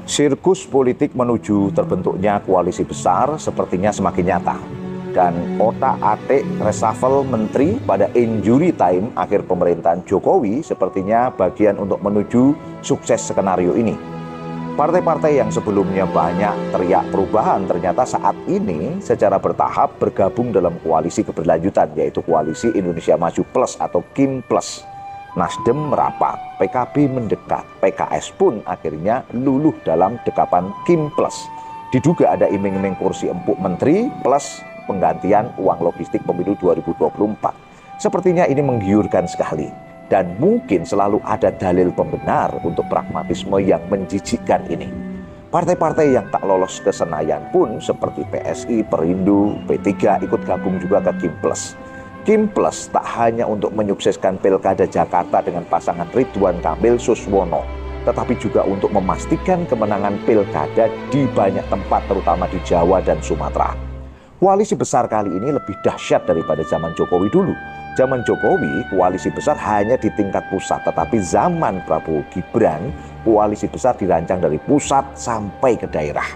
Sirkus politik menuju terbentuknya koalisi besar sepertinya semakin nyata. Dan otak-atik reshuffle menteri pada injury time akhir pemerintahan Jokowi sepertinya bagian untuk menuju sukses skenario ini. Partai-partai yang sebelumnya banyak teriak perubahan ternyata saat ini secara bertahap bergabung dalam koalisi keberlanjutan, yaitu Koalisi Indonesia Maju Plus atau KIM Plus. Nasdem merapat, PKB mendekat, PKS pun akhirnya luluh dalam dekapan KIM Plus. Diduga ada iming-iming kursi empuk menteri plus penggantian uang logistik pemilu 2024. Sepertinya ini menggiurkan sekali. Dan mungkin selalu ada dalil pembenar untuk pragmatisme yang menjijikkan ini. Partai-partai yang tak lolos ke Senayan pun seperti PSI, Perindo, P3 ikut gabung juga ke KIM Plus. KIM Plus tak hanya untuk menyukseskan Pilkada Jakarta dengan pasangan Ridwan Kamil Suswono, tetapi juga untuk memastikan kemenangan Pilkada di banyak tempat terutama di Jawa dan Sumatera. Koalisi besar kali ini lebih dahsyat daripada zaman Jokowi dulu. Zaman Jokowi, koalisi besar hanya di tingkat pusat, tetapi zaman Prabowo Gibran, koalisi besar dirancang dari pusat sampai ke daerah.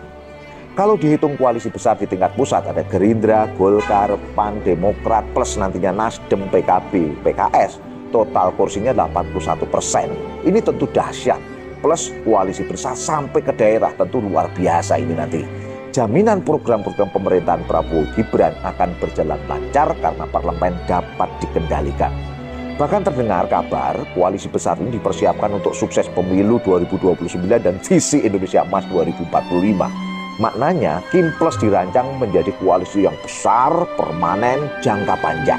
Kalau dihitung koalisi besar di tingkat pusat, ada Gerindra, Golkar, PAN, Demokrat, plus nantinya Nasdem, PKB, PKS, total kursinya 81%. Ini tentu dahsyat, plus koalisi besar sampai ke daerah, tentu luar biasa ini nanti. Jaminan program-program pemerintahan Prabowo Gibran akan berjalan lancar karena parlemen dapat dikendalikan. Bahkan terdengar kabar koalisi besar ini dipersiapkan untuk sukses pemilu 2029 dan visi Indonesia Emas 2045. Maknanya KIM Plus dirancang menjadi koalisi yang besar, permanen, jangka panjang.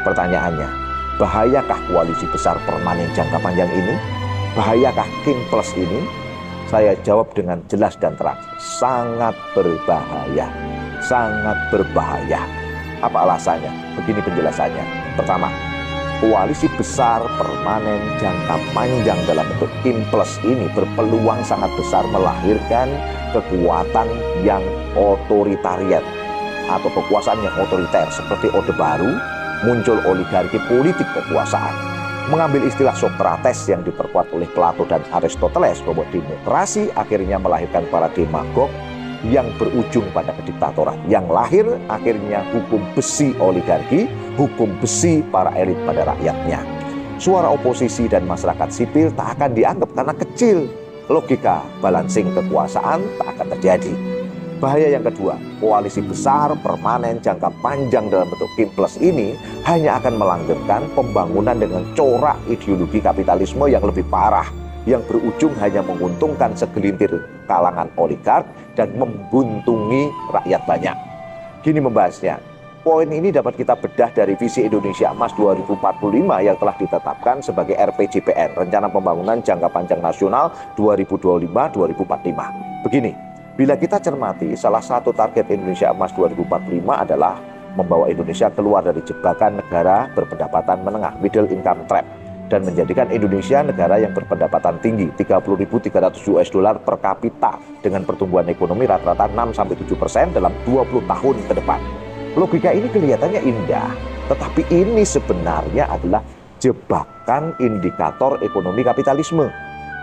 Pertanyaannya, bahayakah koalisi besar permanen jangka panjang ini? Bahayakah KIM Plus ini? Saya jawab dengan jelas dan terang, sangat berbahaya, sangat berbahaya. Apa alasannya? Begini penjelasannya. Pertama, koalisi besar permanen jangka panjang dalam bentuk KIM Plus ini berpeluang sangat besar melahirkan kekuatan yang otoritarian atau kekuasaan yang otoriter seperti Orde Baru, muncul oligarki politik kekuasaan. Mengambil istilah Sokrates yang diperkuat oleh Plato dan Aristoteles bahwa demokrasi akhirnya melahirkan para demagog yang berujung pada kediktatoran. Yang lahir akhirnya hukum besi oligarki, hukum besi para elit pada rakyatnya. Suara oposisi dan masyarakat sipil tak akan dianggap karena kecil. Logika balancing kekuasaan tak akan terjadi. Bahaya yang kedua, koalisi besar, permanen, jangka panjang dalam bentuk KIM Plus ini hanya akan melanggengkan pembangunan dengan corak ideologi kapitalisme yang lebih parah, yang berujung hanya menguntungkan segelintir kalangan oligark dan membuntungi rakyat banyak. Gini membahasnya, poin ini dapat kita bedah dari visi Indonesia Emas 2045 yang telah ditetapkan sebagai RPJPN, Rencana Pembangunan Jangka Panjang Nasional 2025-2045. Begini, bila kita cermati, salah satu target Indonesia Emas 2045 adalah membawa Indonesia keluar dari jebakan negara berpendapatan menengah, middle income trap, dan menjadikan Indonesia negara yang berpendapatan tinggi, 30.300 US dollar per kapita dengan pertumbuhan ekonomi rata-rata 6-7% dalam 20 tahun ke depan. Logika ini kelihatannya indah, tetapi ini sebenarnya adalah jebakan indikator ekonomi kapitalisme.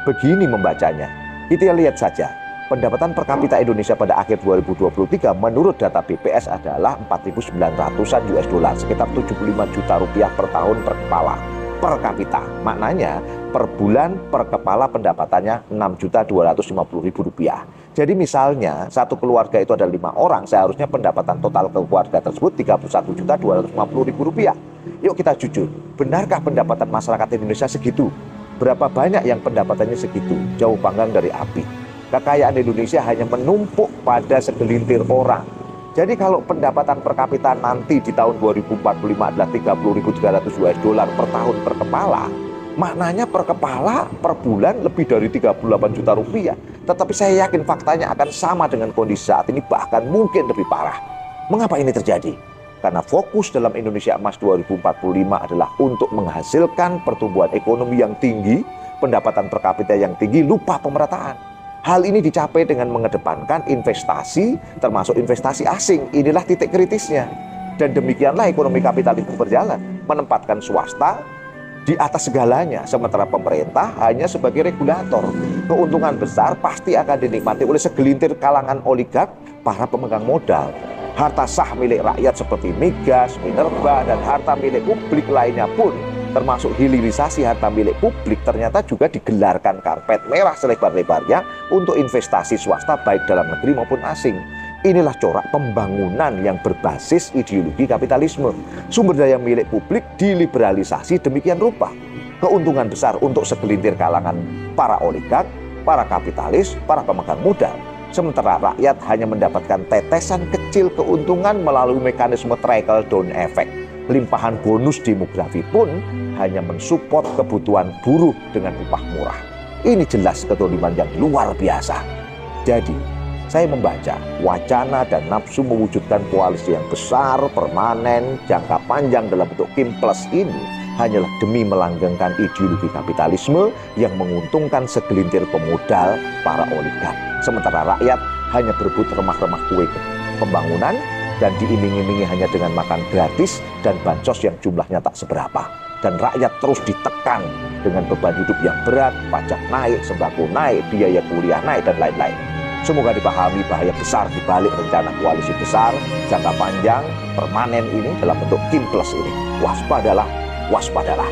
Begini membacanya, kita lihat saja. Pendapatan per kapita Indonesia pada akhir 2023 menurut data BPS adalah 4.900-an US dollar, sekitar 75 juta rupiah per tahun per kepala. Per kapita, maknanya per bulan per kepala pendapatannya 6.250.000 rupiah. Jadi misalnya satu keluarga itu ada 5 orang, seharusnya pendapatan total keluarga tersebut 31.250.000 rupiah. Yuk kita jujur, benarkah pendapatan masyarakat Indonesia segitu? Berapa banyak yang pendapatannya segitu? Jauh panggang dari api. Kekayaan Indonesia hanya menumpuk pada segelintir orang. Jadi kalau pendapatan per kapita nanti di tahun 2045 adalah 30.300 US dollar per tahun per kepala, maknanya per kepala per bulan lebih dari 38 juta rupiah. Tetapi saya yakin faktanya akan sama dengan kondisi saat ini, bahkan mungkin lebih parah. Mengapa ini terjadi? Karena fokus dalam Indonesia Emas 2045 adalah untuk menghasilkan pertumbuhan ekonomi yang tinggi, pendapatan per kapita yang tinggi, lupa pemerataan. Hal ini dicapai dengan mengedepankan investasi, termasuk investasi asing. Inilah titik kritisnya. Dan demikianlah ekonomi kapitalisme berjalan, menempatkan swasta di atas segalanya, sementara pemerintah hanya sebagai regulator. Keuntungan besar pasti akan dinikmati oleh segelintir kalangan oligark, para pemegang modal. Harta sah milik rakyat seperti migas, minerba, dan harta milik publik lainnya pun, termasuk hilirisasi harta milik publik, ternyata juga digelarkan karpet merah selebar-lebarnya untuk investasi swasta baik dalam negeri maupun asing. Inilah corak pembangunan yang berbasis ideologi kapitalisme. Sumber daya milik publik diliberalisasi demikian rupa. Keuntungan besar untuk segelintir kalangan para oligark, para kapitalis, para pemegang modal. Sementara rakyat hanya mendapatkan tetesan kecil keuntungan melalui mekanisme trickle down effect. Limpahan bonus demografi pun hanya mensupport kebutuhan buruh dengan upah murah. Ini jelas kedoliman yang luar biasa. Jadi, saya membaca wacana dan nafsu mewujudkan koalisi yang besar, permanen, jangka panjang dalam bentuk Kim Plus ini hanyalah demi melanggengkan ideologi kapitalisme yang menguntungkan segelintir pemodal para oligark. Sementara rakyat hanya berebut remah-remah kue pembangunan dan diiming-imingi hanya dengan makan gratis dan bansos yang jumlahnya tak seberapa. Dan rakyat terus ditekan dengan beban hidup yang berat, pajak naik, sembako naik, biaya kuliah naik, dan lain-lain. Semoga dipahami bahaya besar di balik rencana koalisi besar, jangka panjang, permanen ini dalam bentuk Kim Plus ini. Waspadalah, waspadalah.